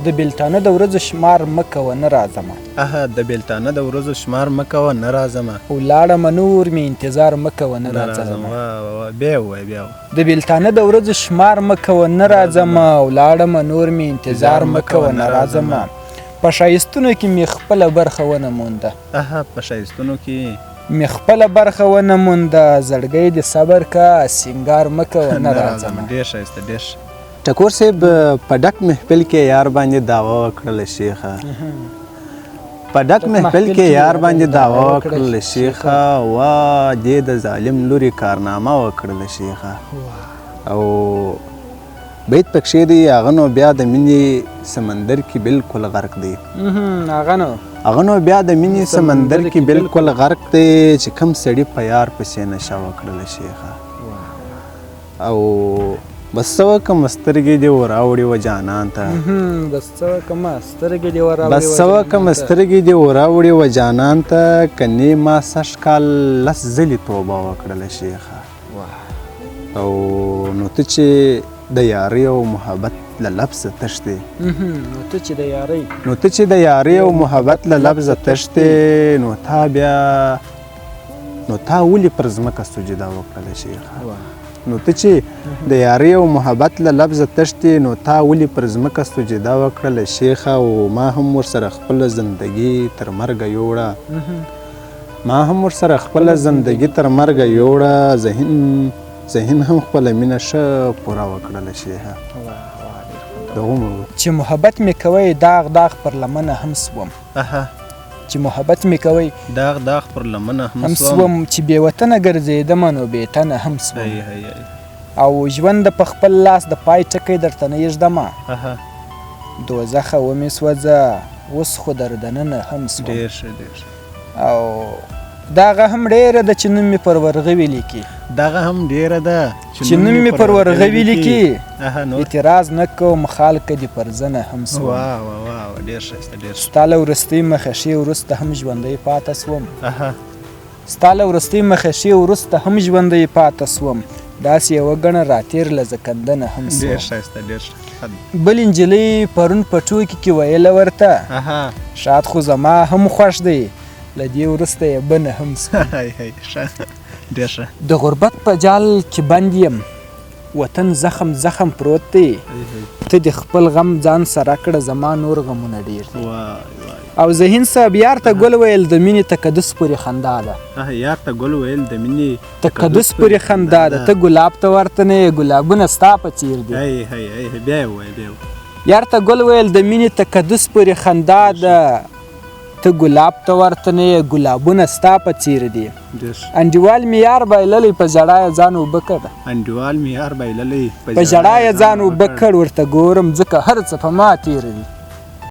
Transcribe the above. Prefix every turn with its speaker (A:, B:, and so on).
A: د بېلتانه د ورځو شمار مه کوه نه راځمه.
B: د بېلتانه د ورځو شمار مه کوه نه راځمه.
A: ولاړمه نور مې انتظار مه کوه نه راځمه.
B: بیا ووایه بیا ووایه.
A: د بېلتانه د ورځو شمار مه کوه نه راځمه. ولاړمه نور مې انتظار مه کوه نه راځمه. په ښایستونو کې مې خپله برخه ونه مونده.
B: په ښایستونو کې
A: مې خپله برخه ونه مونده. زړګی د صبر کا سینګار مه کوه نه راځمه.
B: ډېر ښایسته ډېر ښه.
C: ټکور صاحب په ډک محفل کې یار باندې دعوه وکړله شیخه. په ډک محفل کې یار باندې دعوه وکړله شیخه. وا دې د ظالم لوري کارنامه وکړله شیخه. او بیت پکښې دی هغه نو بیا د مینې سمندر کې بالکل غرق دی. هغه نو بیا د مینې سمندر کې بالکل غرق دی چې کوم سړي په یار پسې نشه وکړله شیخه. او بس څه وکړم سترګې دې وراوړې وه جانان ته.
A: بس څه وکړم سترګې
C: دې وراوړې وه جانان ته. کنې ما سږ کال 10 ځلې توبه وکړله شیخه. او نو ته چې د یارۍ او محبت له لفظه تښتې.
A: نو ته
C: چې د یارۍ او محبت له لفظه تښتې نو تا ولې پر ځمکه سجده وکړله شیخه. نو ته چې د یارۍ او محبت له لفظه تښتې نو تا ولې پر ځمکه سجده وکړله شیخه. او ما هم ورسره خپله زندګي تر مرګه یوړه. ذهن هم خپله مینه ښه پوره وکړله شیخه.
A: چې محبت مې کوئ داغ داغ پر لمنه هم سوم. چې محبت مې کوئ
B: داغ داغ پر لمنه هم
A: سوم. چې بې وطنه ګرځېدمه نو بې تنه هم سوم. او ژوند په خپل لاس د پای ټکی درته نه ایږدمه. دوزخه ومې سوځه اوس خو در دننه هم سوم. او داغه هم ډېره ده چې نوم مې پر ورغوي لیکي. اعتراض نه کوم خالقه دې پر زنه هم سوم. ستا له وروستۍ مخه ښې وروسته هم ژوندی پاته سوم. داسې یوه ګڼه راتېر له زکندنه هم سوم. بل نجلۍ پرون په ټوکي کې ویله ورته شاد خو زما هم خوښ دی له دې وروسته یې بنه هم سوم. د غربت په جال کې بند یم وطن زخم زخم پروت دی. ته د خپل غم ځان سره کړه زما نور غمونه ډېر دي. او ذهین صاحب یار ته ګل ویل د مینې تقدس پورې خندا ده. ته ګلاب ته ورته نه یې ګلابونه ستا په څیر دي. یار ته ګل ویل د مینې تقدس پورې خندا ده. ته ګلاب ته ورته نه یې ګلابونه ستا په څیر دي. انډیوال مې یار بایللی په ژړا یې ځان اوبه کړ. ورته ګورم ځکه هر څه په ما تېر دي.